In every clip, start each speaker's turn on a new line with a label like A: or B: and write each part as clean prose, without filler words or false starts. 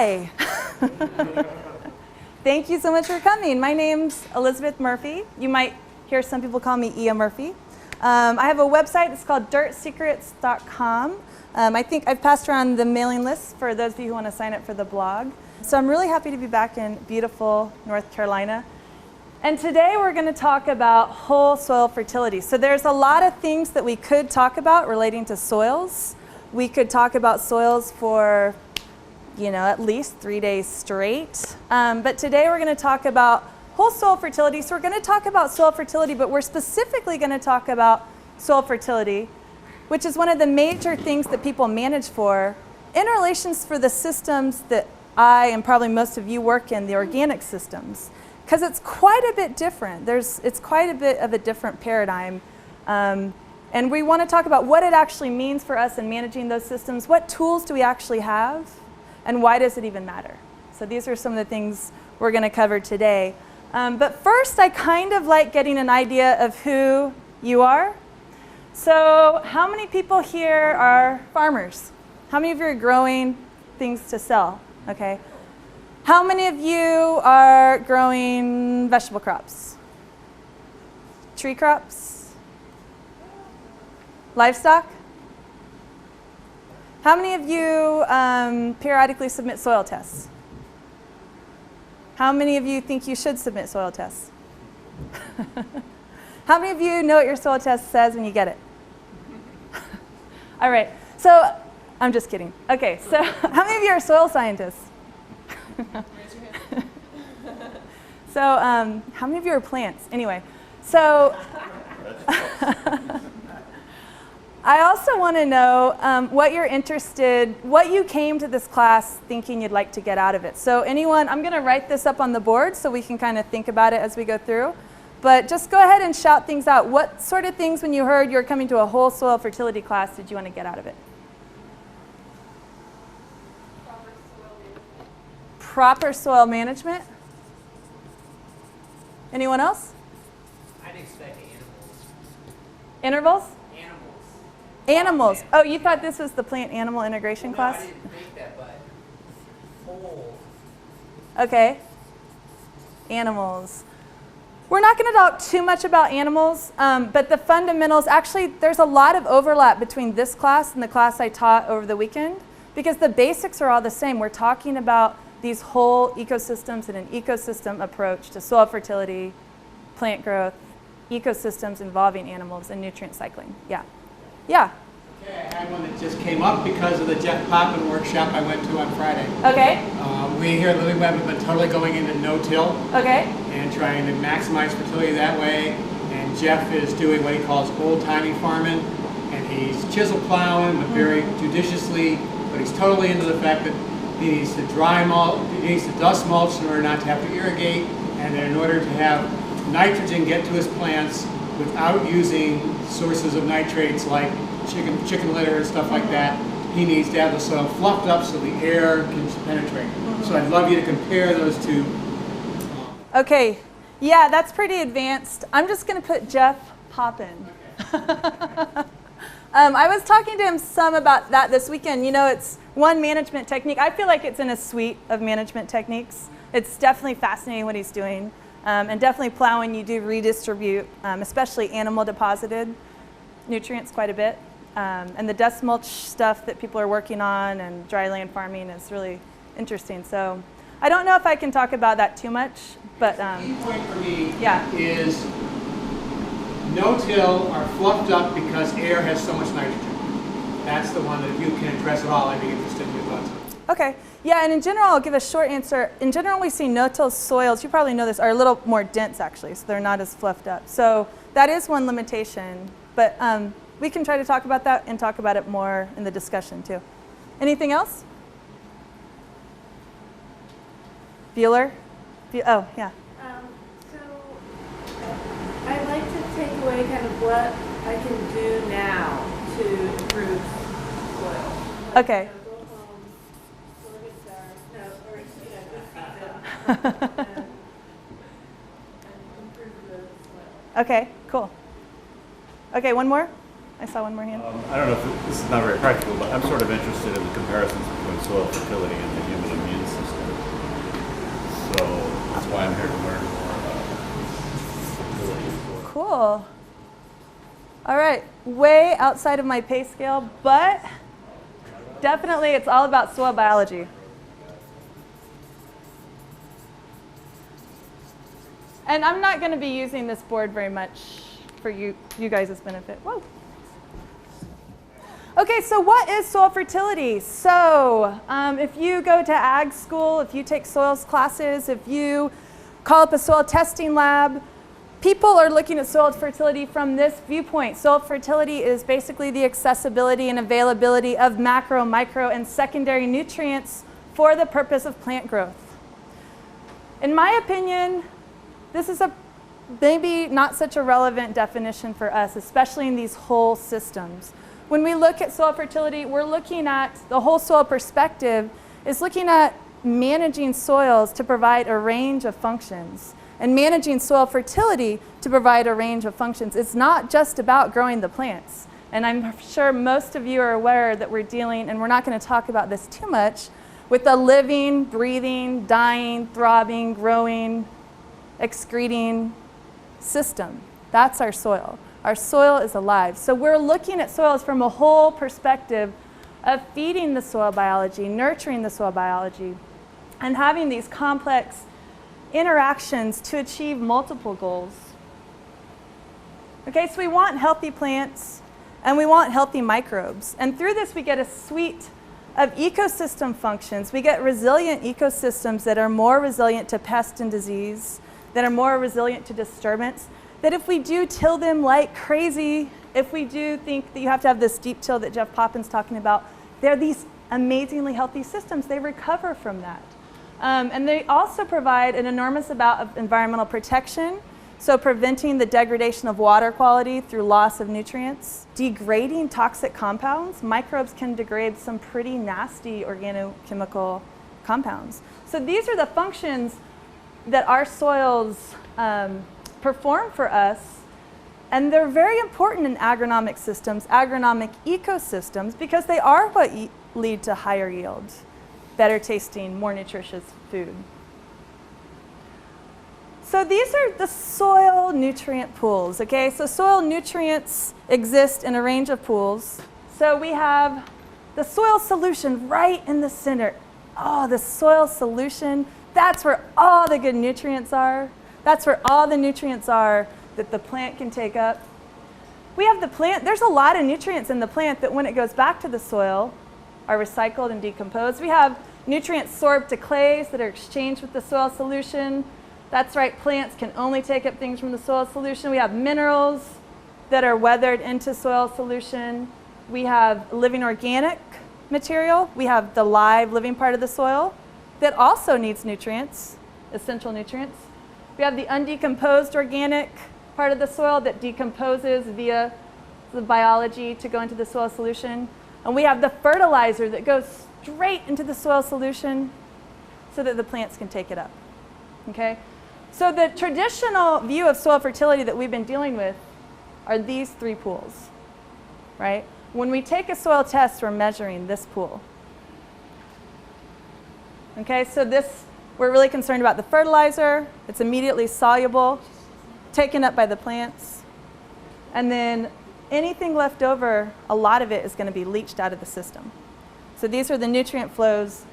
A: Hi. Thank you so much for coming. My name's Elizabeth Murphy. You might hear some people call me Ia Murphy. I have a website. It's called dirtsecrets.com. I think I've passed around the mailing list for those of you who want to sign up for the blog. So I'm really happy to be back in beautiful North Carolina. And today we're going to talk about whole soil fertility. So there's a lot of things that we could talk about relating to soils. We could talk about soils for, at least 3 days straight. But today we're going to talk about whole soil fertility. So we're going to talk about soil fertility, but we're specifically going to talk about soil fertility, which is one of the major things that people manage for in relations for the systems that I and probably most of you work in, the organic systems, because it's quite a bit different. It's quite a bit of a different paradigm. And we want to talk about what it actually means for us in managing those systems. What tools do we actually have? And why does it even matter? So these are some of the things we're going to cover today. But first, I kind of like getting an idea of who you are. So how many people here are farmers? How many of you are growing things to sell? Okay. How many of you are growing vegetable crops? Tree crops? Livestock? How many of you periodically submit soil tests? How many of you think you should submit soil tests? How many of you know what your soil test says when you get it? All right, so I'm just kidding. Okay, so how many of you are soil scientists? So how many of you are plants? Anyway, so I also want to know what you're interested, what you came to this class thinking you'd like to get out of it. So anyone, I'm going to write this up on the board so we can kind of think about it as we go through. But just go ahead and shout things out. What sort of things, when you heard you were coming to a whole soil fertility class, did you want to get out of it? Proper soil management. Anyone else?
B: I'd expect animals.
A: Intervals?
B: Animals.
A: Animals. Oh, you thought this was the plant-animal integration class?
B: No, I didn't think that, but whole.
A: Okay. Animals. We're not going to talk too much about animals, but the fundamentals, actually, there's a lot of overlap between this class and the class I taught over the weekend, because the basics are all the same. We're talking about these whole ecosystems and an ecosystem approach to soil fertility, plant growth, ecosystems involving animals, and nutrient cycling. Yeah. Yeah.
C: Okay, I had one that just came up because of the Jeff Poppin workshop I went to on Friday.
A: Okay.
C: We here at Living Web have been totally going into no-till.
A: Okay.
C: And trying to maximize fertility that way. And Jeff is doing what he calls old-timey farming. And he's chisel plowing, but very judiciously. But he's totally into the fact that he needs to dry mulch, he needs to dust mulch in order not to have to irrigate. And in order to have nitrogen get to his plants without using sources of nitrates like chicken litter and stuff like that, he needs to have the soil fluffed up so the air can penetrate. So I'd love you to compare those two.
A: Okay, yeah, that's pretty advanced. I'm just going to put Jeff Poppin. Okay. I was talking to him some about that this weekend. It's one management technique. I feel like it's in a suite of management techniques. It's definitely fascinating what he's doing. And definitely plowing, you do redistribute, especially animal deposited nutrients quite a bit. And the dust mulch stuff that people are working on and dry land farming is really interesting. So I don't know if I can talk about that too much, but
C: the key point for me
A: yeah.
C: is no-till are fluffed up because air has so much nitrogen. That's the one that if you can address at all, I'd be interested in your thoughts.
A: Okay. Yeah, and in general, I'll give a short answer. In general, we see no-till soils, you probably know this, are a little more dense actually, so they're not as fluffed up. So that is one limitation, but we can try to talk about that and talk about it more in the discussion too. Anything else? Bueller? Oh, yeah.
D: So I'd like to take away kind of what I can do now to improve soil.
A: Okay.
D: Go home, look at stars, go seed them, and improve the soil.
A: Okay, cool. Okay, one more? I saw one more hand.
E: I don't know if this is not very practical, but I'm sort of interested in the comparisons between soil fertility and the human immune system. So that's why I'm here to learn more about fertility and soil.
A: Cool. All right, way outside of my pay scale, but definitely it's all about soil biology. And I'm not going to be using this board very much for you guys' benefit. Whoa. Okay, so what is soil fertility? So if you go to ag school, if you take soils classes, if you call up a soil testing lab, people are looking at soil fertility from this viewpoint. Soil fertility is basically the accessibility and availability of macro, micro, and secondary nutrients for the purpose of plant growth. In my opinion, this is maybe not such a relevant definition for us, especially in these whole systems. When we look at soil fertility, we're looking at the whole soil perspective is looking at managing soils to provide a range of functions and managing soil fertility to provide a range of functions. It's not just about growing the plants. And I'm sure most of you are aware that we're dealing, and we're not going to talk about this too much, with a living, breathing, dying, throbbing, growing, excreting system. That's our soil. Our soil is alive. So we're looking at soils from a whole perspective of feeding the soil biology, nurturing the soil biology, and having these complex interactions to achieve multiple goals. Okay, so we want healthy plants and we want healthy microbes. And through this we get a suite of ecosystem functions. We get resilient ecosystems that are more resilient to pest and disease, that are more resilient to disturbance, that if we do till them like crazy, if we do think that you have to have this deep till that Jeff Poppin's talking about, they're these amazingly healthy systems. They recover from that. And they also provide an enormous amount of environmental protection, so preventing the degradation of water quality through loss of nutrients, degrading toxic compounds. Microbes can degrade some pretty nasty organochemical compounds. So these are the functions that our soils perform for us, and they're very important in agronomic systems, agronomic ecosystems, because they are what lead to higher yield, better tasting, more nutritious food. So these are the soil nutrient pools, okay? So soil nutrients exist in a range of pools. So we have the soil solution right in the center. Oh, the soil solution, that's where all the good nutrients are. That's where all the nutrients are that the plant can take up. We have the plant, there's a lot of nutrients in the plant that when it goes back to the soil are recycled and decomposed. We have nutrients sorbed to clays that are exchanged with the soil solution. That's right, plants can only take up things from the soil solution. We have minerals that are weathered into soil solution. We have living organic material. We have the live living part of the soil that also needs nutrients, essential nutrients. We have the undecomposed organic part of the soil that decomposes via the biology to go into the soil solution. And we have the fertilizer that goes straight into the soil solution so that the plants can take it up. Okay? So the traditional view of soil fertility that we've been dealing with are these three pools, right? When we take a soil test, we're measuring this pool. Okay, so this, we're really concerned about the fertilizer. It's immediately soluble, taken up by the plants. And then anything left over, a lot of it is going to be leached out of the system. So these are the nutrient flows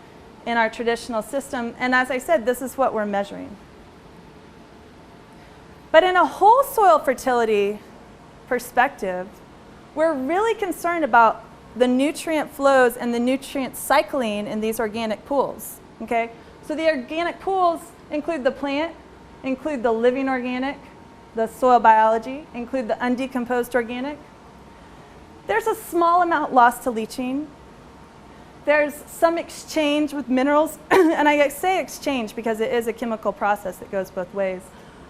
A: in our traditional system. And as I said, this is what we're measuring. But in a whole soil fertility perspective, we're really concerned about the nutrient flows and the nutrient cycling in these organic pools. Okay? So the organic pools include the plant, include the living organic, the soil biology, include the undecomposed organic. There's a small amount lost to leaching. There's some exchange with minerals, and I say exchange because it is a chemical process that goes both ways.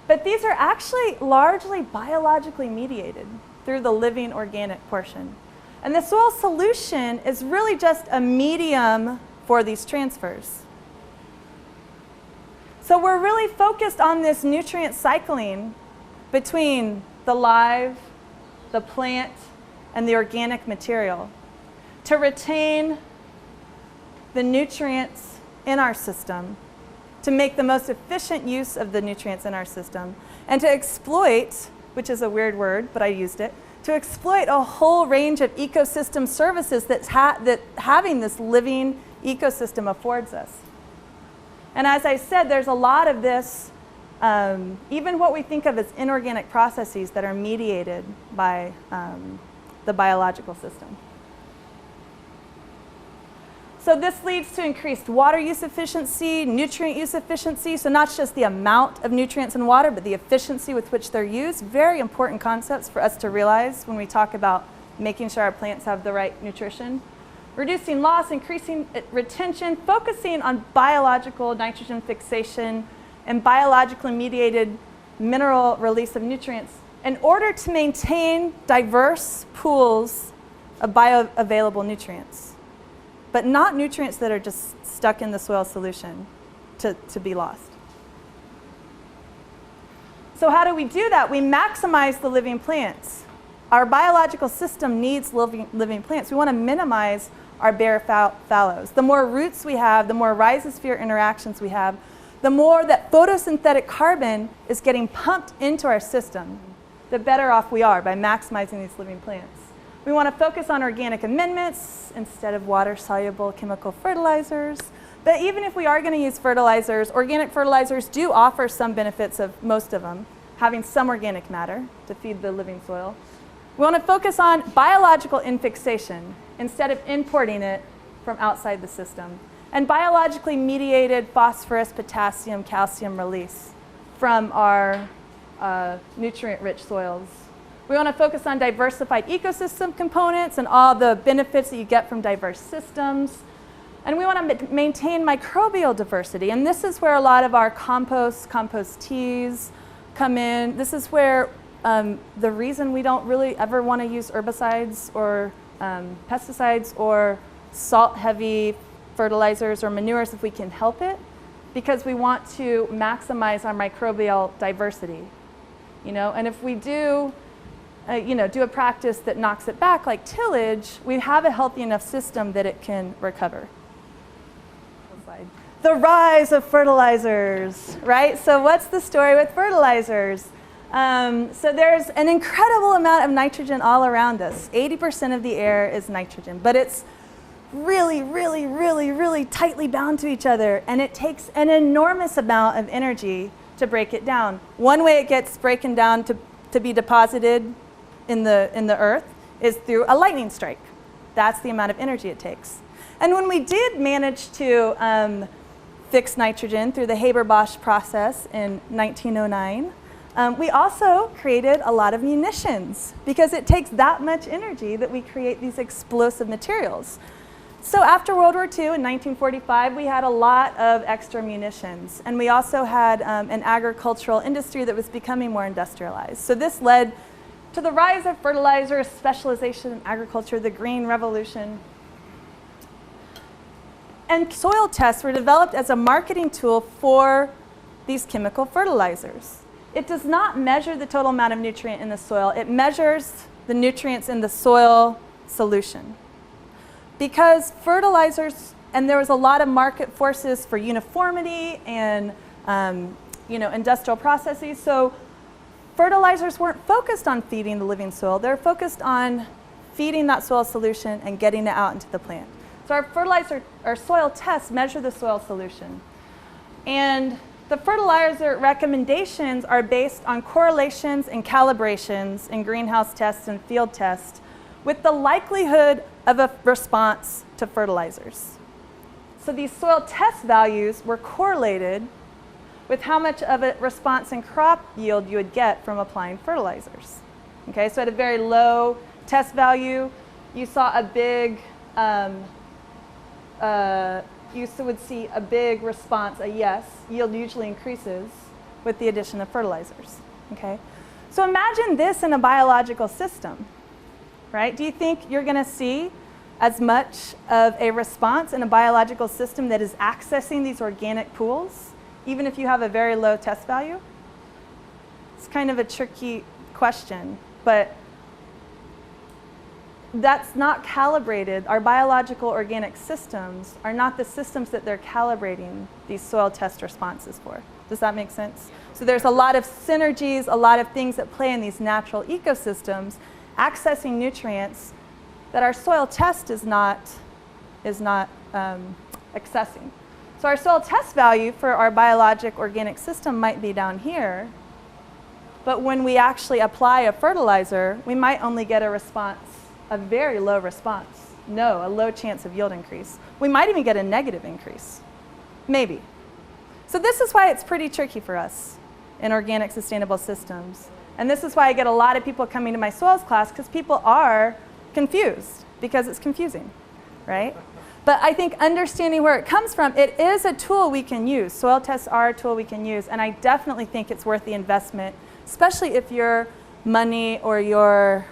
A: But these are actually largely biologically mediated through the living organic portion. And the soil solution is really just a medium for these transfers. So we're really focused on this nutrient cycling between the live, the plant, and the organic material to retain the nutrients in our system, to make the most efficient use of the nutrients in our system, and to exploit, which is a weird word, but I used it, to exploit a whole range of ecosystem services that having this living ecosystem affords us. And as I said, there's a lot of this, even what we think of as inorganic processes that are mediated by the biological system. So this leads to increased water use efficiency, nutrient use efficiency, so not just the amount of nutrients in water, but the efficiency with which they're used. Very important concepts for us to realize when we talk about making sure our plants have the right nutrition. Reducing loss, increasing retention, focusing on biological nitrogen fixation and biologically mediated mineral release of nutrients in order to maintain diverse pools of bioavailable nutrients, but not nutrients that are just stuck in the soil solution to be lost. So how do we do that? We maximize the living plants. Our biological system needs living plants. We want to minimize our bare fallows. The more roots we have, the more rhizosphere interactions we have, the more that photosynthetic carbon is getting pumped into our system, the better off we are by maximizing these living plants. We want to focus on organic amendments instead of water-soluble chemical fertilizers. But even if we are going to use fertilizers, organic fertilizers do offer some benefits of most of them, having some organic matter to feed the living soil. We want to focus on biological infixation instead of importing it from outside the system, and biologically mediated phosphorus, potassium, calcium release from our nutrient-rich soils. We want to focus on diversified ecosystem components and all the benefits that you get from diverse systems. And we want to maintain microbial diversity. And this is where a lot of our compost teas come in. This is where the reason we don't really ever want to use herbicides or pesticides or salt-heavy fertilizers or manures if we can help it, because we want to maximize our microbial diversity. And if we do do a practice that knocks it back, like tillage, we have a healthy enough system that it can recover. The rise of fertilizers, right? So what's the story with fertilizers? So there's an incredible amount of nitrogen all around us. 80% of the air is nitrogen, but it's really, really, really, really tightly bound to each other, and it takes an enormous amount of energy to break it down. One way it gets broken down to be deposited in the earth is through a lightning strike. That's the amount of energy it takes. And when we did manage to fix nitrogen through the Haber-Bosch process in 1909, we also created a lot of munitions, because it takes that much energy that we create these explosive materials. So after World War II in 1945, we had a lot of extra munitions, and we also had an agricultural industry that was becoming more industrialized. So this led to the rise of fertilizers, specialization in agriculture, the Green Revolution. And soil tests were developed as a marketing tool for these chemical fertilizers. It does not measure the total amount of nutrient in the soil. It measures the nutrients in the soil solution. Because fertilizers, and there was a lot of market forces for uniformity and industrial processes, so fertilizers weren't focused on feeding the living soil. They're focused on feeding that soil solution and getting it out into the plant. So our soil tests measure the soil solution. And the fertilizer recommendations are based on correlations and calibrations in greenhouse tests and field tests with the likelihood of a response to fertilizers. So these soil test values were correlated with how much of a response in crop yield you would get from applying fertilizers. Okay, so at a very low test value, you saw a big, you would see a big response, a yes. Yield usually increases with the addition of fertilizers. Okay, so imagine this in a biological system, right? Do you think you're going to see as much of a response in a biological system that is accessing these organic pools, even if you have a very low test value? It's kind of a tricky question, but that's not calibrated. Our biological organic systems are not the systems that they're calibrating these soil test responses for. Does that make sense? So there's a lot of synergies, a lot of things that play in these natural ecosystems, accessing nutrients that our soil test is not accessing. So our soil test value for our biologic organic system might be down here, but when we actually apply a fertilizer, we might only get a response, a very low response. No, a low chance of yield increase. We might even get a negative increase, maybe. So this is why it's pretty tricky for us in organic sustainable systems. And this is why I get a lot of people coming to my soils class, because people are confused, because it's confusing, right? But I think understanding where it comes from, it is a tool we can use. Soil tests are a tool we can use, and I definitely think it's worth the investment, especially if your money or your,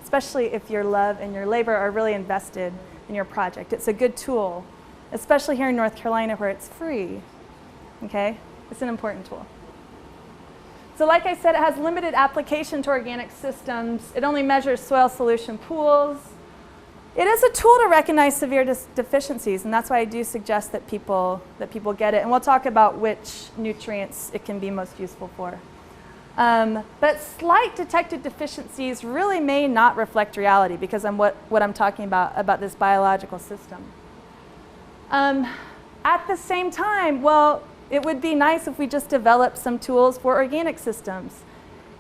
A: especially if your love and your labor are really invested in your project. It's a good tool, especially here in North Carolina where it's free, okay? It's an important tool. So like I said, it has limited application to organic systems. It only measures soil solution pools. It is a tool to recognize severe deficiencies, and that's why I do suggest that people get it. And we'll talk about which nutrients it can be most useful for. But slight detected deficiencies really may not reflect reality, because what I'm talking about this biological system. At the same time, well, it would be nice if we just developed some tools for organic systems.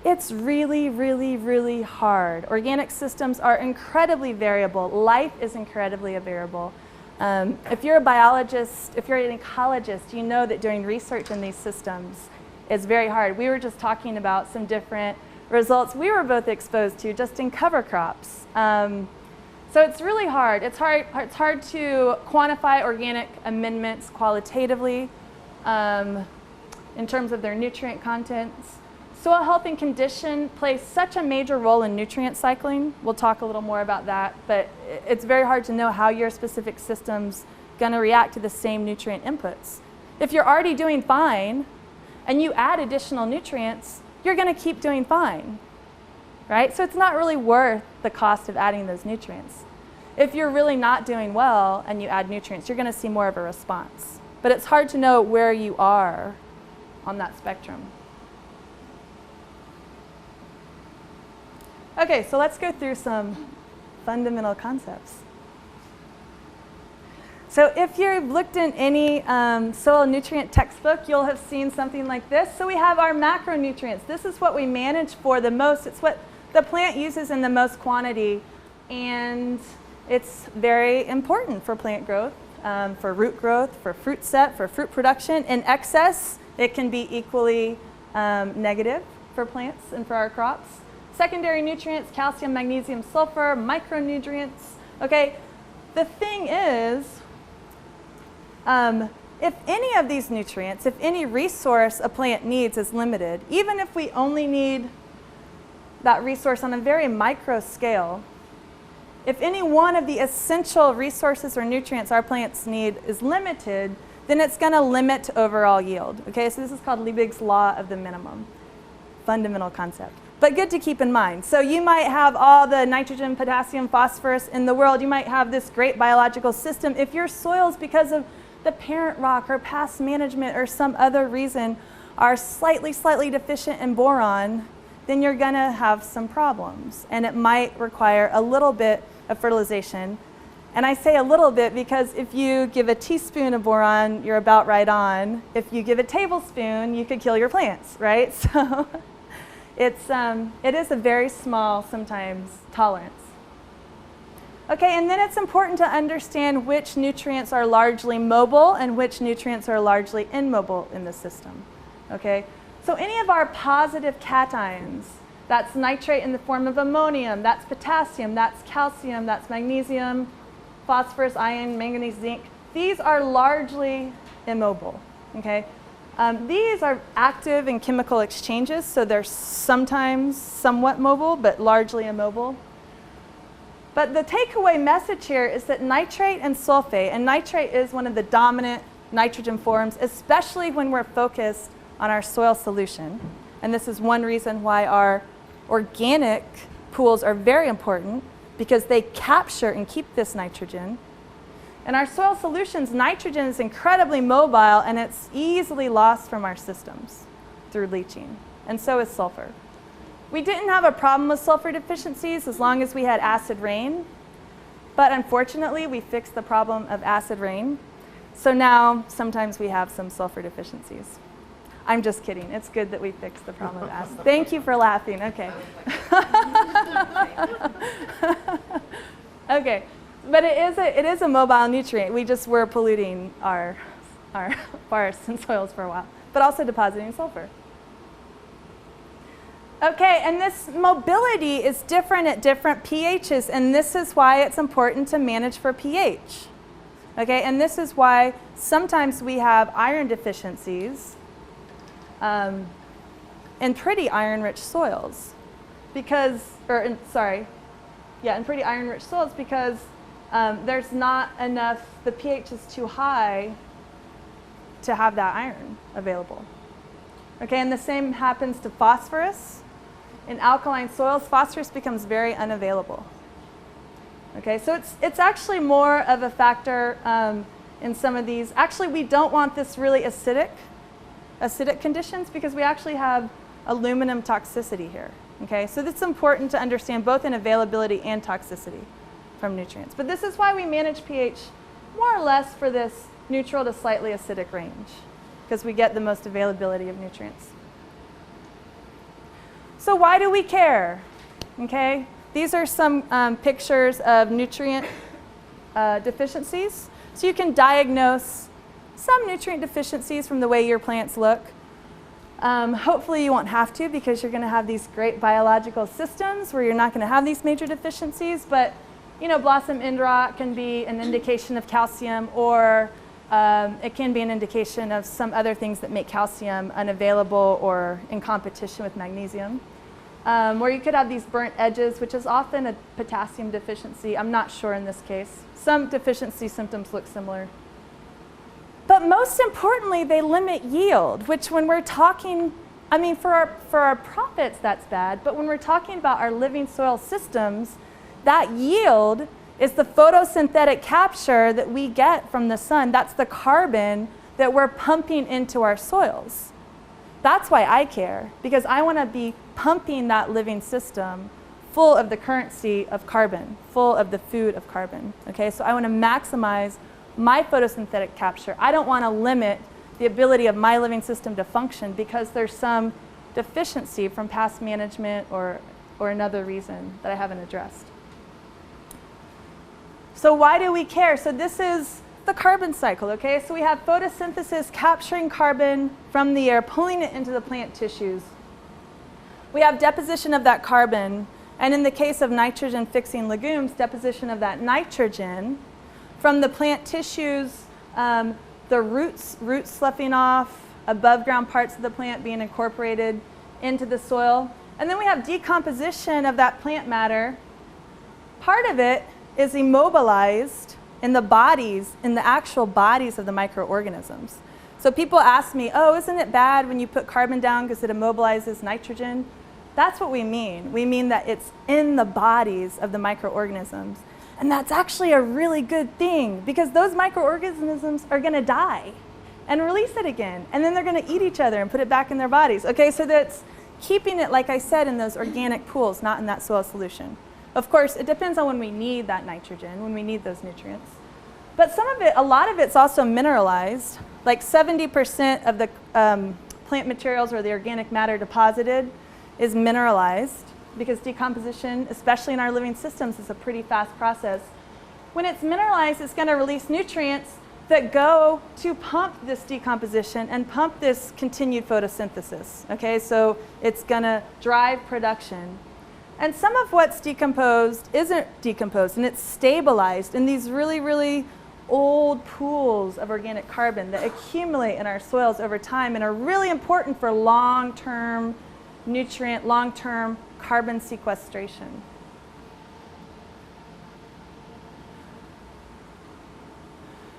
A: It's really, really, really hard. Organic systems are incredibly variable. Life is incredibly variable. If you're a biologist, if you're an ecologist, you know that doing research in these systems is very hard. We were just talking about some different results we were both exposed to just in cover crops. So it's really hard. It's hard to quantify organic amendments qualitatively in terms of their nutrient contents. Soil health and condition plays such a major role in nutrient cycling. We'll talk a little more about that, but it's very hard to know how your specific system's going to react to the same nutrient inputs. If you're already doing fine and you add additional nutrients, you're going to keep doing fine, right? So it's not really worth the cost of adding those nutrients. If you're really not doing well and you add nutrients, you're going to see more of a response. But it's hard to know where you are on that spectrum. Okay, so let's go through some fundamental concepts. So if you've looked in any soil nutrient textbook, you'll have seen something like this. So we have our macronutrients. This is what we manage for the most. It's what the plant uses in the most quantity, and it's very important for plant growth, for root growth, for fruit set, for fruit production. In excess, it can be equally negative for plants and for our crops. Secondary nutrients, calcium, magnesium, sulfur, micronutrients. Okay, the thing is, if any of these nutrients, if any resource a plant needs is limited, even if we only need that resource on a very micro scale, if any one of the essential resources or nutrients our plants need is limited, then it's going to limit overall yield. Okay, so this is called Liebig's law of the minimum. Fundamental concept. But good to keep in mind. So you might have all the nitrogen, potassium, phosphorus in the world. You might have this great biological system. If your soils, because of the parent rock or past management or some other reason, are slightly deficient in boron, then you're going to have some problems. And it might require a little bit of fertilization. And I say a little bit because if you give a teaspoon of boron, you're about right on. If you give a tablespoon, you could kill your plants, right? So it is a very small, sometimes, tolerance. Okay, and then it's important to understand which nutrients are largely mobile and which nutrients are largely immobile in the system. Okay, so any of our positive cations, that's nitrate in the form of ammonium, that's potassium, that's calcium, that's magnesium, phosphorus, iron, manganese, zinc, these are largely immobile. Okay. These are active in chemical exchanges, so they're sometimes somewhat mobile, but largely immobile. But the takeaway message here is that nitrate and sulfate, and nitrate is one of the dominant nitrogen forms, especially when we're focused on our soil solution. And this is one reason why our organic pools are very important, because they capture and keep this nitrogen. In our soil solutions, nitrogen is incredibly mobile and it's easily lost from our systems through leaching, and so is sulfur. We didn't have a problem with sulfur deficiencies as long as we had acid rain, but unfortunately we fixed the problem of acid rain, so now sometimes we have some sulfur deficiencies. I'm just kidding. It's good that we fixed the problem of acid. Thank you for laughing. Okay. Okay. But it is a mobile nutrient. We just were polluting our forests and soils for a while, but also depositing sulfur. Okay, and this mobility is different at different pHs, and this is why it's important to manage for pH. Okay, and this is why sometimes we have iron deficiencies in pretty iron-rich soils, in pretty iron-rich soils because there's not enough, the pH is too high to have that iron available. Okay, and the same happens to phosphorus. In alkaline soils, phosphorus becomes very unavailable. Okay, so it's actually more of a factor in some of these. Actually, we don't want this really acidic conditions because we actually have aluminum toxicity here. Okay, so it's important to understand both in availability and toxicity from nutrients. But this is why we manage pH more or less for this neutral to slightly acidic range, because we get the most availability of nutrients. So why do we care? Okay, these are some pictures of nutrient deficiencies. So you can diagnose some nutrient deficiencies from the way your plants look. Hopefully you won't have to, because you're going to have these great biological systems where you're not going to have these major deficiencies. But you know, blossom end rot can be an indication of calcium, or it can be an indication of some other things that make calcium unavailable or in competition with magnesium. Or you could have these burnt edges, which is often a potassium deficiency. I'm not sure in this case. Some deficiency symptoms look similar. But most importantly, they limit yield, which when we're talking, I mean, for our profits, that's bad. But when we're talking about our living soil systems, that yield is the photosynthetic capture that we get from the sun. That's the carbon that we're pumping into our soils. That's why I care, because I want to be pumping that living system full of the currency of carbon, full of the food of carbon. Okay, so I want to maximize my photosynthetic capture. I don't want to limit the ability of my living system to function because there's some deficiency from past management or another reason that I haven't addressed. So why do we care? So this is the carbon cycle, okay? So we have photosynthesis capturing carbon from the air, pulling it into the plant tissues. We have deposition of that carbon, and in the case of nitrogen-fixing legumes, deposition of that nitrogen from the plant tissues, the roots sloughing off, above ground parts of the plant being incorporated into the soil. And then we have decomposition of that plant matter. Part of it is immobilized in the actual bodies of the microorganisms. So people ask me, oh, isn't it bad when you put carbon down because it immobilizes nitrogen? That's what we mean. We mean that it's in the bodies of the microorganisms. And that's actually a really good thing, because those microorganisms are going to die and release it again. And then they're going to eat each other and put it back in their bodies. Okay, so that's keeping it, like I said, in those organic pools, not in that soil solution. Of course, it depends on when we need that nitrogen, when we need those nutrients. But some of it, a lot of it's also mineralized. Like 70% of the plant materials or the organic matter deposited is mineralized, because decomposition, especially in our living systems, is a pretty fast process. When it's mineralized, it's going to release nutrients that go to pump this decomposition and pump this continued photosynthesis. Okay, so it's going to drive production. And some of what's decomposed isn't decomposed, and it's stabilized in these really, really old pools of organic carbon that accumulate in our soils over time and are really important for long-term nutrient, long-term carbon sequestration.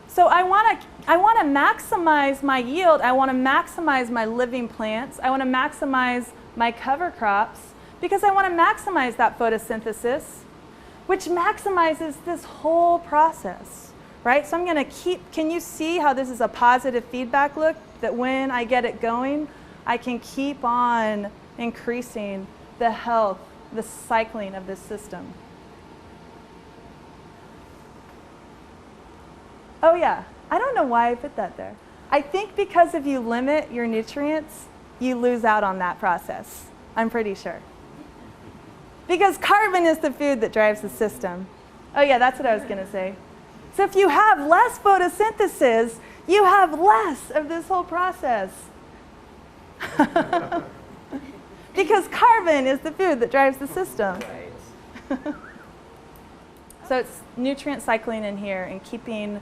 A: So I want to maximize my yield. I want to maximize my living plants. I want to maximize my cover crops, because I want to maximize that photosynthesis. which maximizes this whole process, right? So I'm going to keep, can you see how this is a positive feedback loop, that when I get it going, I can keep on increasing the health, the cycling of this system. Oh yeah, I don't know why I put that there. I think because if you limit your nutrients, you lose out on that process. I'm pretty sure. Because carbon is the food that drives the system. Oh yeah, that's what I was going to say. So if you have less photosynthesis, you have less of this whole process. Because carbon is the food that drives the system.
B: Right.
A: So it's nutrient cycling in here and keeping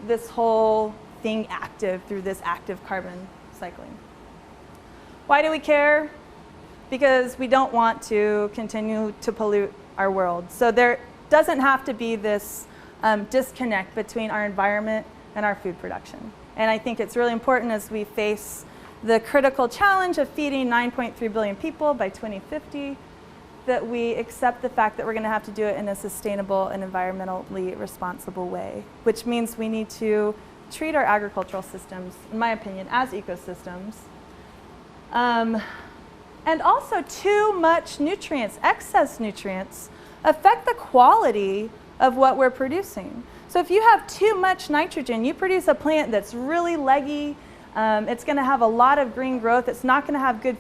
A: this whole thing active through this active carbon cycling. Why do we care? Because we don't want to continue to pollute our world. So there doesn't have to be this disconnect between our environment and our food production. And I think it's really important as we face the critical challenge of feeding 9.3 billion people by 2050 that we accept the fact that we're going to have to do it in a sustainable and environmentally responsible way, which means we need to treat our agricultural systems, in my opinion, as ecosystems. And also too much nutrients, excess nutrients, affect the quality of what we're producing. So if you have too much nitrogen, you produce a plant that's really leggy, it's going to have a lot of green growth, it's not going to have good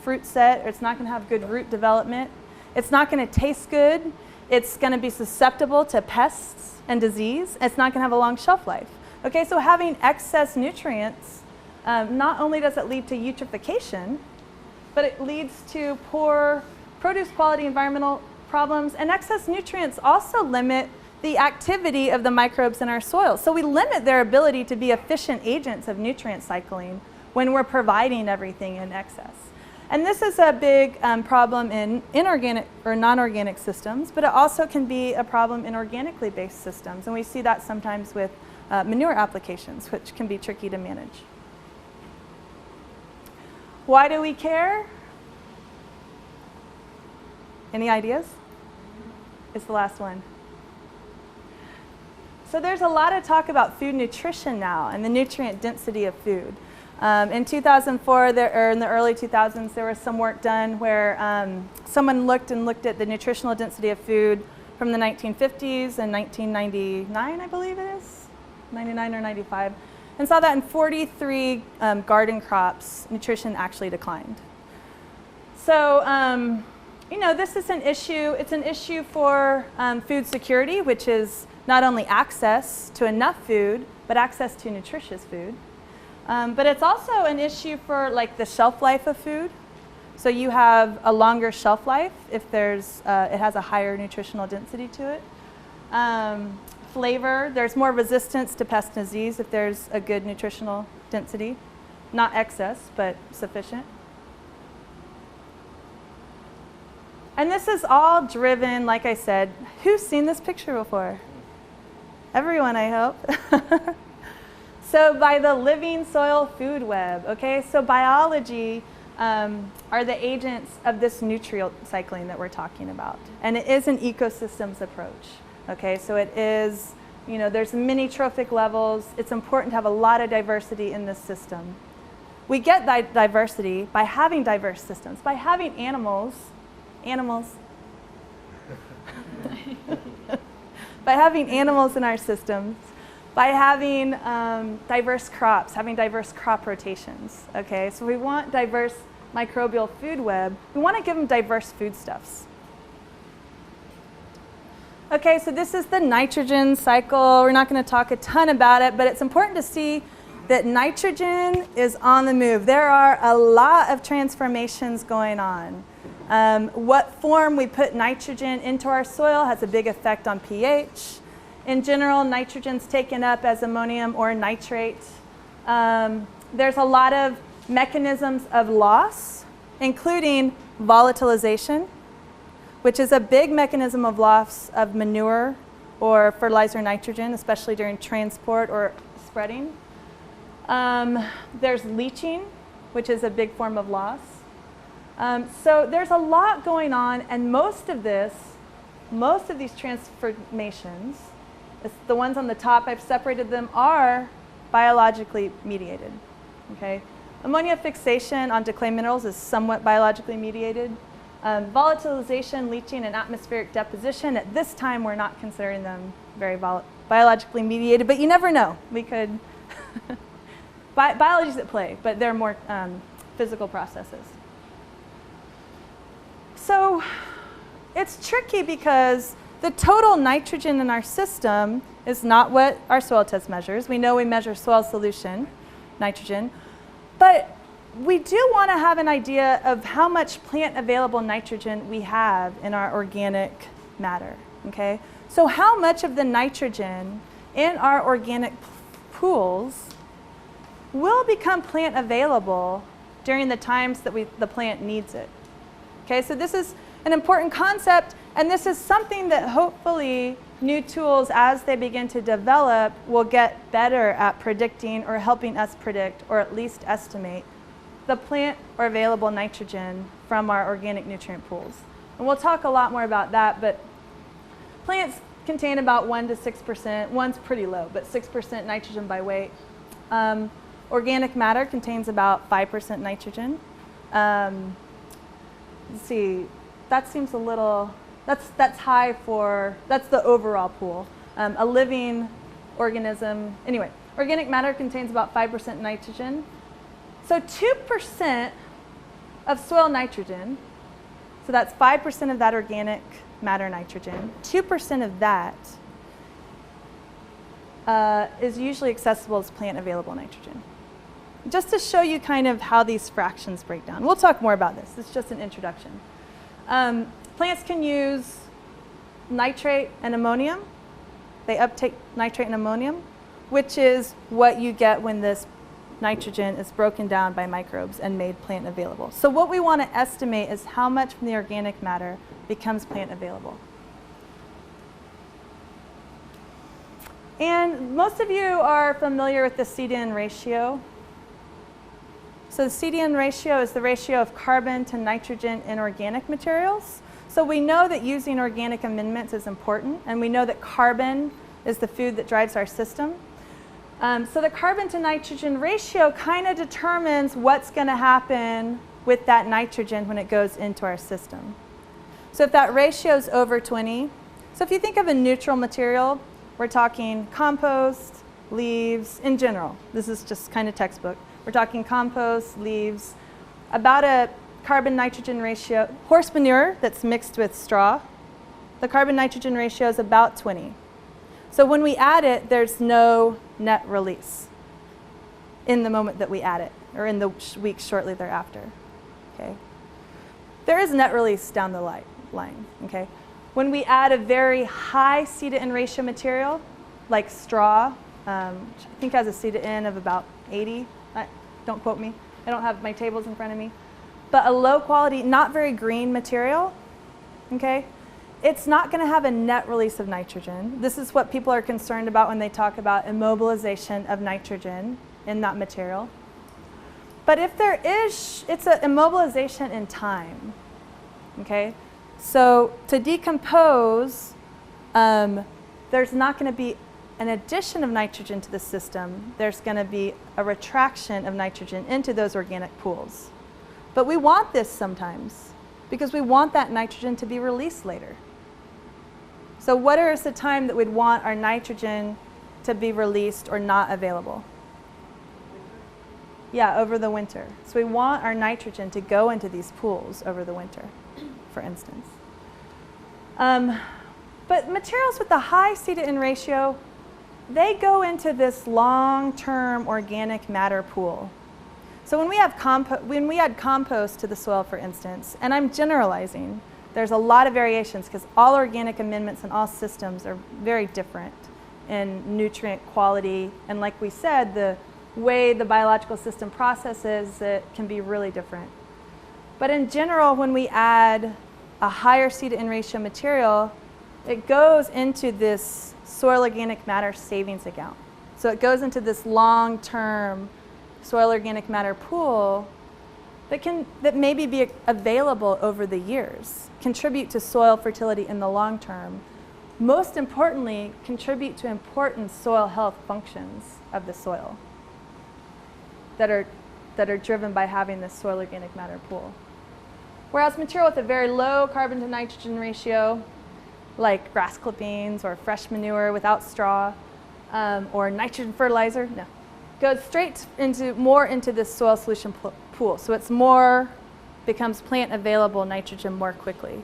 A: fruit set, or it's not going to have good root development, it's not going to taste good, it's going to be susceptible to pests and disease, it's not going to have a long shelf life. Okay, so having excess nutrients, not only does it lead to eutrophication, but it leads to poor produce quality, environmental problems, and excess nutrients also limit the activity of the microbes in our soil. So we limit their ability to be efficient agents of nutrient cycling when we're providing everything in excess. And this is a big problem in inorganic or non-organic systems, but it also can be a problem in organically based systems. And we see that sometimes with manure applications, which can be tricky to manage. Why do we care? Any ideas? It's the last one. So there's a lot of talk about food nutrition now and the nutrient density of food. In 2004, or in the early 2000s, there was some work done where someone looked at the nutritional density of food from the 1950s and 1999, I believe it is, 99 or 95, and saw that in 43 garden crops, nutrition actually declined. So, you know, this is an issue. It's an issue for food security, which is not only access to enough food, but access to nutritious food. But it's also an issue for like the shelf life of food. So you have a longer shelf life if there's, it has a higher nutritional density to it. Flavor, there's more resistance to pest and disease if there's a good nutritional density. Not excess, but sufficient. And this is all driven, like I said, who's seen this picture before? Everyone, I hope. So by the living soil food web, okay? So biology are the agents of this nutrient cycling that we're talking about. And it is an ecosystems approach, okay? So it is, you know, there's many trophic levels. It's important to have a lot of diversity in this system. We get diversity by having diverse systems, by having animals, by having animals in our systems, by having diverse crops, having diverse crop rotations, okay? So we want diverse microbial food web. We want to give them diverse foodstuffs. Okay, so this is the nitrogen cycle. We're not going to talk a ton about it, but it's important to see that nitrogen is on the move. There are a lot of transformations going on. What form we put nitrogen into our soil has a big effect on pH. In general, nitrogen's taken up as ammonium or nitrate. There's a lot of mechanisms of loss, including volatilization, which is a big mechanism of loss of manure or fertilizer nitrogen, especially during transport or spreading. There's leaching, which is a big form of loss. So there's a lot going on, and most of this most of these transformations, the ones on the top, I've separated them, are biologically mediated. Okay? Ammonia fixation on decay minerals is somewhat biologically mediated. Volatilization, leaching, and atmospheric deposition, at this time we're not considering them very biologically mediated, but you never know. We could, biology's at play, but they're more physical processes. So it's tricky because the total nitrogen in our system is not what our soil test measures. We know we measure soil solution nitrogen, but we do want to have an idea of how much plant available nitrogen we have in our organic matter, okay? So how much of the nitrogen in our organic pools will become plant available during the times that the plant needs it? Okay, so this is an important concept, and this is something that hopefully new tools, as they begin to develop, will get better at predicting or helping us predict or at least estimate the plant or available nitrogen from our organic nutrient pools. And we'll talk a lot more about that, but plants contain about 1 to 6%. One's pretty low, but 6% nitrogen by weight. Organic matter contains about 5% nitrogen. Let's see, that seems a little, that's high for, that's the overall pool. A living organism, anyway, organic matter contains about 5% nitrogen. So 2% of soil nitrogen, so that's 5% of that organic matter nitrogen, 2% of that is usually accessible as plant available nitrogen. Just to show you kind of how these fractions break down. We'll talk more about this. It's just an introduction. Plants can use nitrate and ammonium. They uptake nitrate and ammonium, which is what you get when this nitrogen is broken down by microbes and made plant available. So what we want to estimate is how much from the organic matter becomes plant available. And most of you are familiar with the C/N ratio. So the C/N ratio is the ratio of carbon to nitrogen in organic materials. So we know that using organic amendments is important, and we know that carbon is the food that drives our system. So the carbon to nitrogen ratio kind of determines what's going to happen with that nitrogen when it goes into our system. So if that ratio is over 20, so if you think of a neutral material, we're talking compost, leaves, in general. This is just kind of textbook. We're talking compost, leaves, about a carbon nitrogen ratio, horse manure that's mixed with straw, the carbon nitrogen ratio is about 20. So when we add it, there's no net release in the moment that we add it, or in the weeks shortly thereafter. Okay. There is net release down the line. Okay. When we add a very high C/N ratio material, like straw, which I think has a C/N of about 80. Don't quote me. I don't have my tables in front of me. But a low quality, not very green material, okay? It's not going to have a net release of nitrogen. This is what people are concerned about when they talk about immobilization of nitrogen in that material. But if there is, it's an immobilization in time, okay? So to decompose, there's not going to be an addition of nitrogen to the system. There's going to be a retraction of nitrogen into those organic pools. But we want this sometimes because we want that nitrogen to be released later. So what is the time that we'd want our nitrogen to be released or not available? Yeah, over the winter. So we want our nitrogen to go into these pools over the winter, for instance. But materials with the high C/N ratio, they go into this long-term organic matter pool. So when we add compost to the soil, for instance, and I'm generalizing, there's a lot of variations because all organic amendments and all systems are very different in nutrient quality. And like we said, the way the biological system processes it can be really different. But in general, when we add a higher C/N ratio material, it goes into this soil organic matter savings account. So it goes into this long-term soil organic matter pool that maybe be available over the years, contribute to soil fertility in the long term. Most importantly, contribute to important soil health functions of the soil that are driven by having this soil organic matter pool. Whereas material with a very low carbon to nitrogen ratio, like grass clippings or fresh manure without straw, or nitrogen fertilizer, no, goes straight more into this soil solution pool. So it's becomes plant available nitrogen more quickly,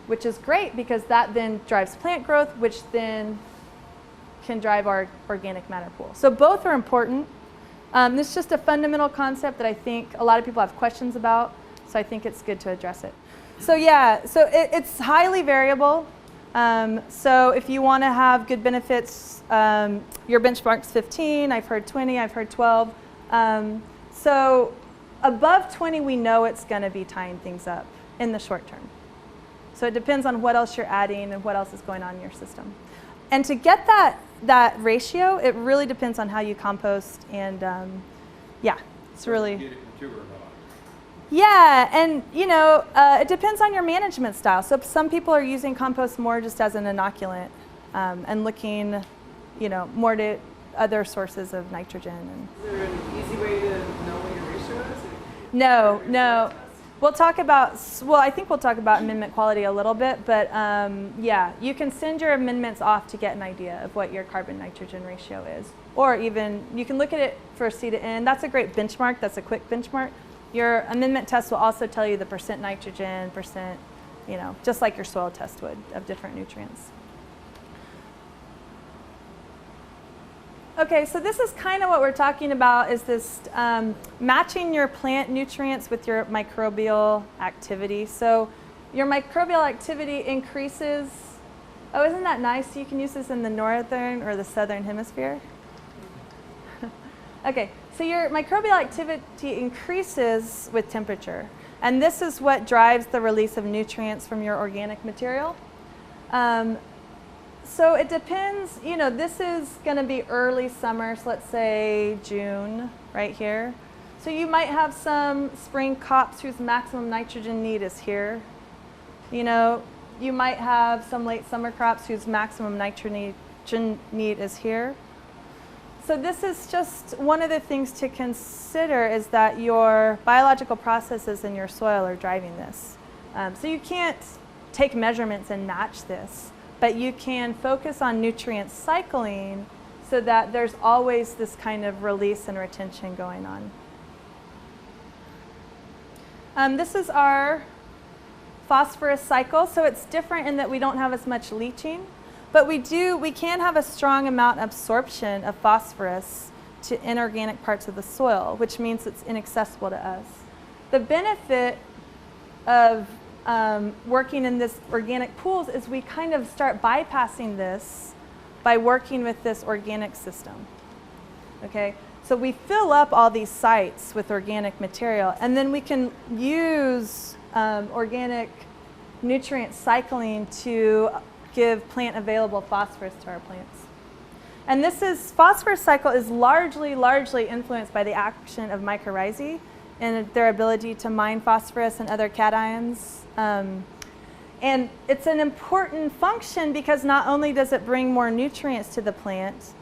A: which is great because that then drives plant growth, which then can drive our organic matter pool. So both are important. This is just a fundamental concept that I think a lot of people have questions about, so I think it's good to address it. So yeah, so it's highly variable. So if you want to have good benefits, your benchmark's 15, I've heard 20, I've heard 12. So above 20, we know it's going to be tying things up in the short term. So it depends on what else you're adding and what else is going on in your system. And to get that ratio, it really depends on how you compost, and yeah, it's really.
E: Get it mature or not.
A: Yeah, and it depends on your management style. So some people are using compost more just as an inoculant, and looking, more to other sources of nitrogen.
F: Is there an easy way to know what your ratio is?
A: No. We'll talk about, I think we'll talk about amendment quality a little bit, but yeah, you can send your amendments off to get an idea of what your carbon nitrogen ratio is. Or even, you can look at it for C to N. That's a great benchmark. That's a quick benchmark. Your amendment test will also tell you the percent nitrogen, percent, just like your soil test would of different nutrients. Okay, so this is kind of what we're talking about, is this matching your plant nutrients with your microbial activity. So your microbial activity increases. Oh, isn't that nice? You can use this in the northern or the southern hemisphere. Okay, so your microbial activity increases with temperature. And this is what drives the release of nutrients from your organic material. So it depends, this is going to be early summer, so let's say June, right here. So you might have some spring crops whose maximum nitrogen need is here. You might have some late summer crops whose maximum nitrogen need is here. So this is just one of the things to consider, is that your biological processes in your soil are driving this. So you can't take measurements and match this, but you can focus on nutrient cycling so that there's always this kind of release and retention going on. This is our phosphorus cycle. So it's different in that we don't have as much leaching, but we can have a strong amount of absorption of phosphorus to inorganic parts of the soil, which means it's inaccessible to us. The benefit of working in this organic pools is we kind of start bypassing this by working with this organic system. Okay, so we fill up all these sites with organic material, and then we can use organic nutrient cycling to give plant available phosphorus to our plants. And phosphorus cycle is largely influenced by the action of mycorrhizae and their ability to mine phosphorus and other cations. And it's an important function because not only does it bring more nutrients to the plant,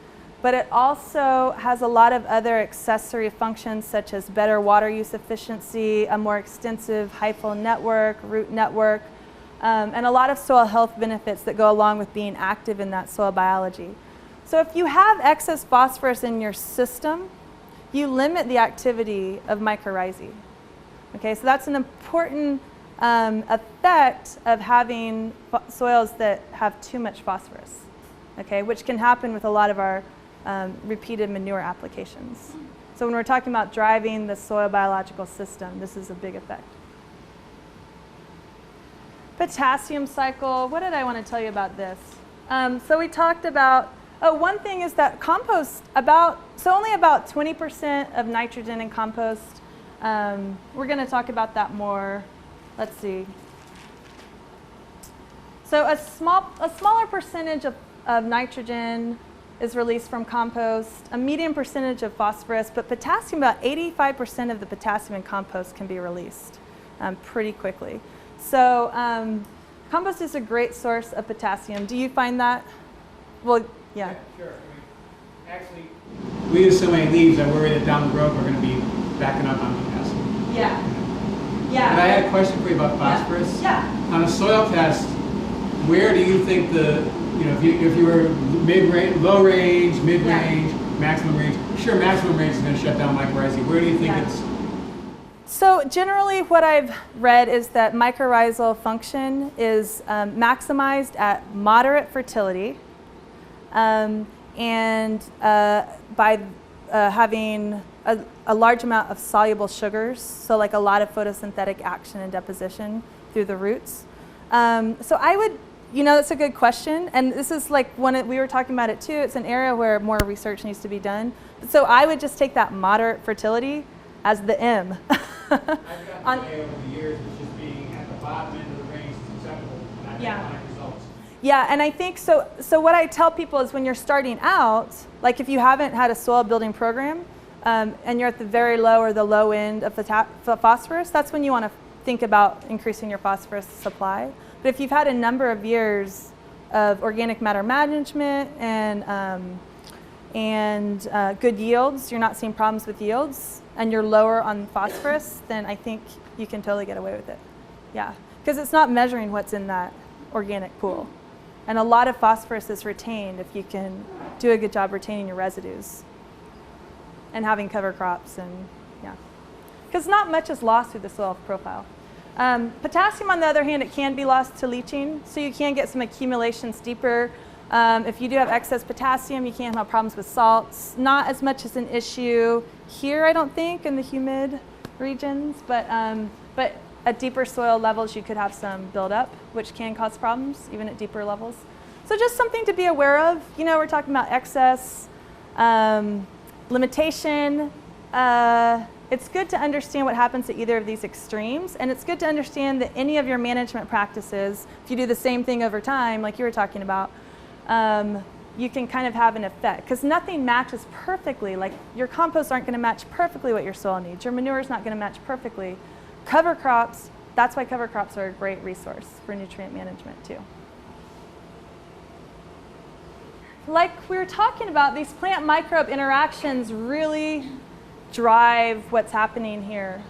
A: but it also has a lot of other accessory functions, such as better water use efficiency, a more extensive hyphal network, root network, and a lot of soil health benefits that go along with being active in that soil biology. So if you have excess phosphorus in your system, you limit the activity of mycorrhizae. Okay, so that's an important effect of having soils that have too much phosphorus, okay, which can happen with a lot of our repeated manure applications. So when we're talking about driving the soil biological system, this is a big effect. Potassium cycle, what did I want to tell you about this? So we talked about, one thing is that compost, only about 20% of nitrogen in compost. We're going to talk about that more. Let's see. So a smaller percentage of nitrogen is released from compost, a medium percentage of phosphorus, but potassium, about 85% of the potassium in compost can be released pretty quickly. So compost is a great source of potassium. Do you find that? Well, yeah.
C: Sure. Actually, we use so many leaves, I worry that down the road we're going to be backing up on potassium.
A: Yeah.
C: But
A: Yeah.
C: I had a question for you about phosphorus.
A: Yeah.
C: On a soil test, where do you think if you were mid-range, low range, mid-range, maximum range, sure maximum range is going to shut down mycorrhizae. Where do you think it's?
A: So generally what I've read is that mycorrhizal function is maximized at moderate fertility and by having a large amount of soluble sugars, so like a lot of photosynthetic action and deposition through the roots. So I would, that's a good question, and this is like we were talking about it too, it's an area where more research needs to be done. So I would just take that moderate fertility as the M.
C: I've gotten away over the years with just being at the bottom end of the range is acceptable, and I
A: Yeah.
C: get results.
A: Yeah, and I think so what I tell people is when you're starting out, like if you haven't had a soil building program and you're at the very low or the low end of the phosphorus, that's when you want to think about increasing your phosphorus supply. But if you've had a number of years of organic matter management and good yields, you're not seeing problems with yields, and you're lower on phosphorus, then I think you can totally get away with it. Yeah, because it's not measuring what's in that organic pool. And a lot of phosphorus is retained if you can do a good job retaining your residues and having cover crops, and yeah. Because not much is lost through the soil profile. Potassium, on the other hand, it can be lost to leaching, so you can get some accumulations deeper. If you do have excess potassium, you can have problems with salts. Not as much as an issue here, I don't think, in the humid regions, but at deeper soil levels, you could have some buildup, which can cause problems, even at deeper levels. So just something to be aware of. We're talking about excess, limitation. It's good to understand what happens at either of these extremes, and it's good to understand that any of your management practices, if you do the same thing over time, like you were talking about, you can kind of have an effect, because nothing matches perfectly. Like your composts aren't going to match perfectly what your soil needs. Your manure is not going to match perfectly. Cover crops, that's why cover crops are a great resource for nutrient management too. Like we were talking about, these plant microbe interactions really drive what's happening here.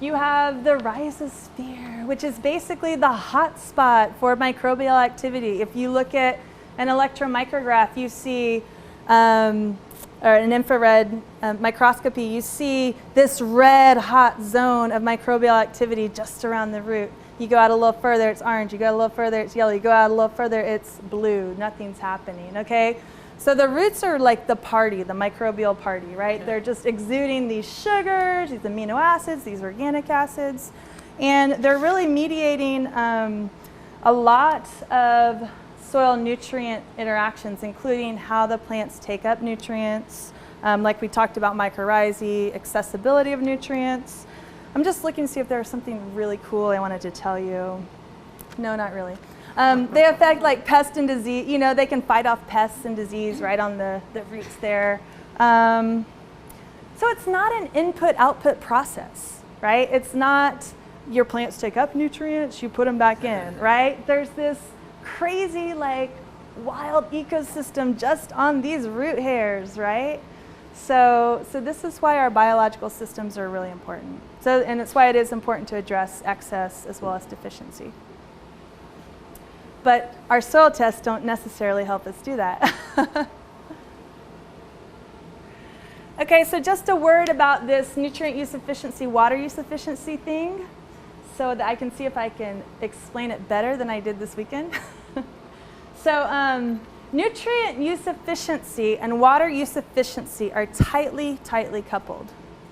A: You have the rhizosphere, which is basically the hot spot for microbial activity. If you look at an electron micrograph, you see, or an infrared microscopy, you see this red hot zone of microbial activity just around the root. You go out a little further, it's orange. You go out a little further, it's yellow. You go out a little further, it's blue. Nothing's happening, okay? So the roots are like the party, the microbial party, right? They're just exuding these sugars, these amino acids, these organic acids, and they're really mediating a lot of soil nutrient interactions, including how the plants take up nutrients, like we talked about mycorrhizae, accessibility of nutrients. I'm just looking to see if there was something really cool I wanted to tell you. No, not really. They affect like pest and disease. They can fight off pests and disease right on the roots there. So it's not an input-output process, right? It's not your plants take up nutrients, you put them back in, right? There's this crazy like wild ecosystem just on these root hairs, right? So this is why our biological systems are really important. And it's why it is important to address excess as well as deficiency. But our soil tests don't necessarily help us do that. Okay, so just a word about this nutrient use efficiency, water use efficiency thing, so that I can see if I can explain it better than I did this weekend. So nutrient use efficiency and water use efficiency are tightly coupled,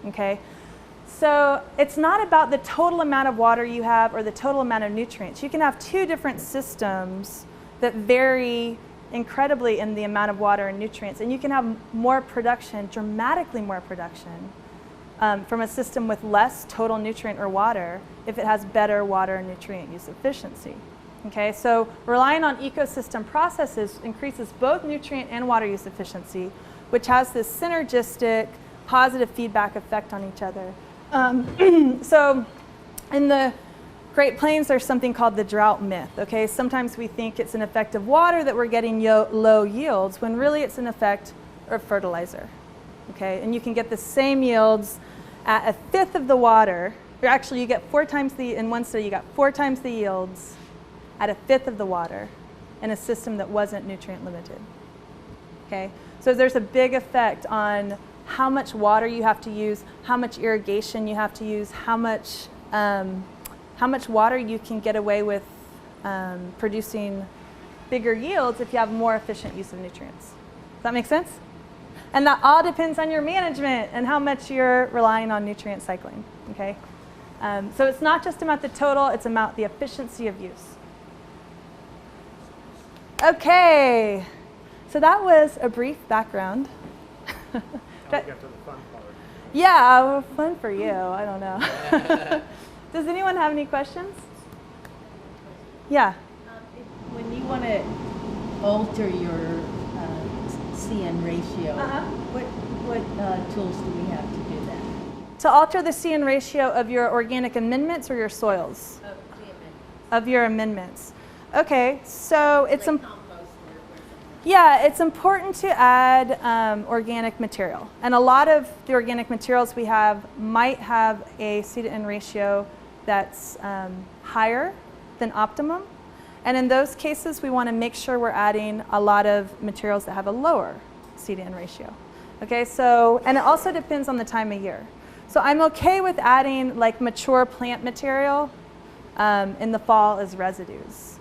A: okay? So it's not about the total amount of water you have or the total amount of nutrients. You can have two different systems that vary incredibly in the amount of water and nutrients, and you can have more production, dramatically more production, from a system with less total nutrient or water if it has better water and nutrient use efficiency. Okay, so relying on ecosystem processes increases both nutrient and water use efficiency, which has this synergistic positive feedback effect on each other. So in the Great Plains, there's something called the drought myth. Okay, sometimes we think it's an effect of water that we're getting low yields, when really it's an effect of fertilizer. Okay, and you can get the same yields at a fifth of the water. Or actually, you get in one study, you got 4 times the yields at a fifth of the water in a system that wasn't nutrient limited. Okay, so there's a big effect on how much water you have to use, how much irrigation you have to use, how much water you can get away with producing bigger yields if you have more efficient use of nutrients. Does that make sense? And that all depends on your management and how much you're relying on nutrient cycling. Okay, so it's not just about the total; it's about the efficiency of use. Okay, so that was a brief background.
C: Now we get to the fun part.
A: Yeah, well, fun for you. I don't know. Does anyone have any questions? Yeah.
G: When you want to alter your CN ratio, what tools do we have to do that?
A: To alter the CN ratio of your organic amendments or your soils? Of your amendments. Okay, so it's it's important to add organic material. And a lot of the organic materials we have might have a C/N ratio that's higher than optimum. And in those cases, we want to make sure we're adding a lot of materials that have a lower C/N ratio. Okay, so, and it also depends on the time of year. So I'm okay with adding like mature plant material in the fall as residues,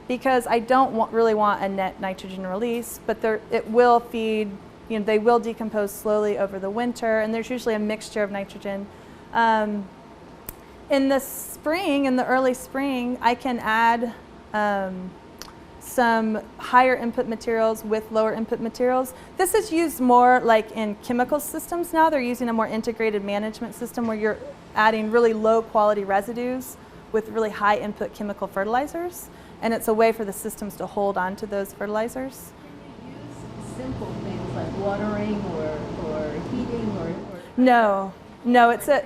A: because I don't really want a net nitrogen release, but it will feed, they will decompose slowly over the winter, and there's usually a mixture of nitrogen. In the spring, in the early spring, I can add some higher input materials with lower input materials. This is used more like in chemical systems now. They're using a more integrated management system where you're adding really low quality residues with really high input chemical fertilizers. And it's a way for the systems to hold on to those fertilizers.
G: Can you use simple things like watering or heating or
A: No, it's a...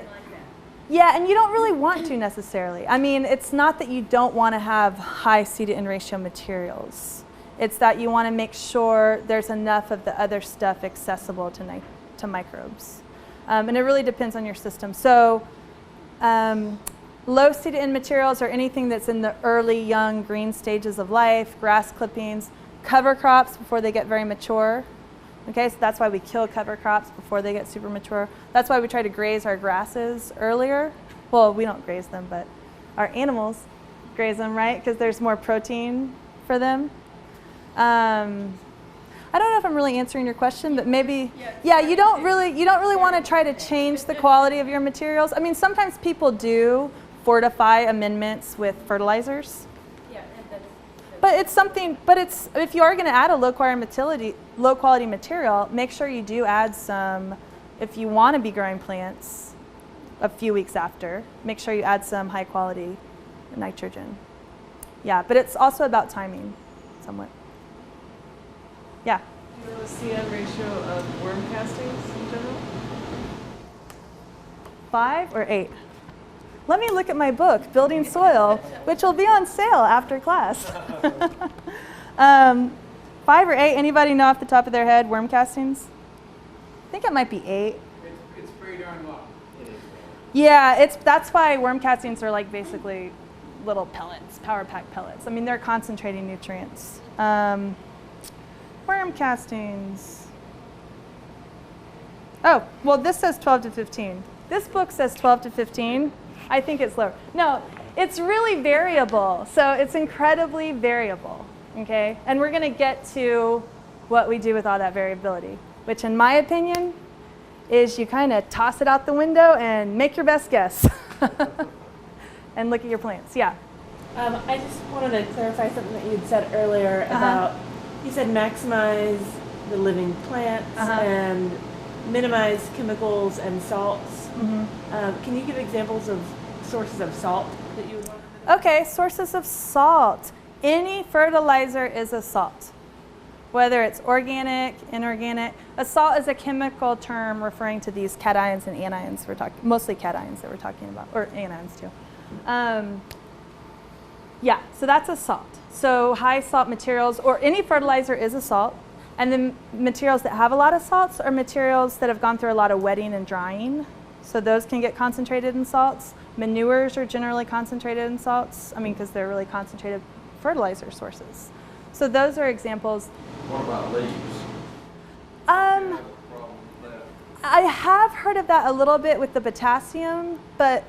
A: Yeah, and you don't really want to necessarily. I mean, it's not that you don't want to have high C/N ratio materials. It's that you want to make sure there's enough of the other stuff accessible to microbes. And it really depends on your system. So low C/N materials are anything that's in the early, young, green stages of life, grass clippings, cover crops before they get very mature. Okay, so that's why we kill cover crops before they get super mature. That's why we try to graze our grasses earlier. Well, we don't graze them, but our animals graze them, right? Because there's more protein for them. I don't know if I'm really answering your question, but maybe, yeah, you don't really want to try to change the quality of your materials. I mean, sometimes people do fortify amendments with fertilizers. But it's something. But if you are going to add a low quality material, make sure you do add some. If you want to be growing plants a few weeks after, make sure you add some high quality nitrogen. Yeah, but it's also about timing, somewhat. Yeah.
F: Do you know the CN ratio of worm castings in general?
A: 5 or 8? Let me look at my book, Building Soil, which will be on sale after class. 5 or 8, anybody know off the top of their head worm castings? I think it might be 8.
C: It's pretty darn low.
A: Yeah, that's why worm castings are like basically little pellets, power pack pellets. I mean, they're concentrating nutrients. Worm castings. Oh, well, this says 12 to 15. This book says 12 to 15. I think it's lower. No, it's really variable. So it's incredibly variable, okay? And we're going to get to what we do with all that variability, which in my opinion is you kind of toss it out the window and make your best guess and look at your plants. Yeah.
D: I just wanted to clarify something that you'd said earlier about, you said maximize the living plants and minimize chemicals and salts. Can you give examples of sources of salt that you would want?
A: Okay, sources of salt. Any fertilizer is a salt, whether it's organic, inorganic. A salt is a chemical term referring to these cations and anions. We're talking mostly cations that we're talking about, or anions too. Yeah, so that's a salt. So high salt materials, or any fertilizer is a salt. And then materials that have a lot of salts are materials that have gone through a lot of wetting and drying. So those can get concentrated in salts. Manures are generally concentrated in salts, because they're really concentrated fertilizer sources. So those are examples.
H: What about leaves?
A: I have heard of that a little bit with the potassium, but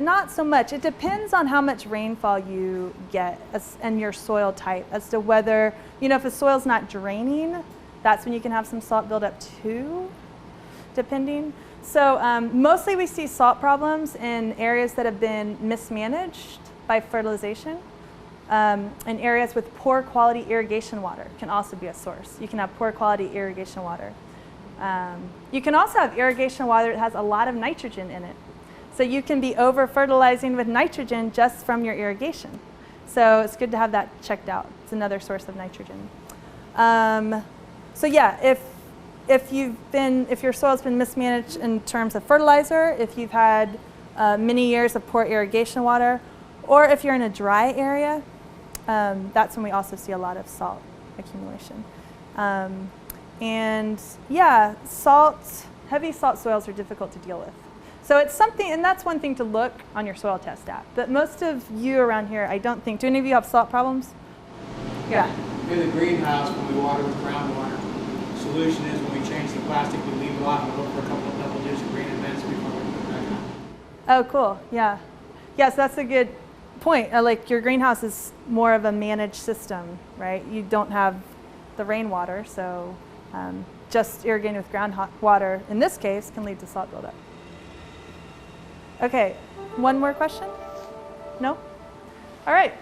A: not so much. It depends on how much rainfall you get and your soil type as to whether, if a soil's not draining, that's when you can have some salt buildup too, depending. So mostly we see salt problems in areas that have been mismanaged by fertilization. And areas with poor quality irrigation water can also be a source. You can have poor quality irrigation water. You can also have irrigation water that has a lot of nitrogen in it. So you can be over-fertilizing with nitrogen just from your irrigation. So it's good to have that checked out. It's another source of nitrogen. So yeah, if your soil's been mismanaged in terms of fertilizer, if you've had many years of poor irrigation water, or if you're in a dry area, that's when we also see a lot of salt accumulation. And yeah, heavy salt soils are difficult to deal with. So it's something, and that's one thing to look on your soil test at. But most of you around here, I don't think, do any of you have salt problems? Yeah.
C: In the greenhouse, when we water with groundwater, the solution is when we change the plastic, we leave it off and look for a couple of double-digit green events before we put it back on.
A: Oh, cool. Yeah. Yes, that's a good point. Like your greenhouse is more of a managed system, right? You don't have the rainwater, so just irrigating with groundwater, in this case, can lead to salt buildup. Okay, one more question? No? All right.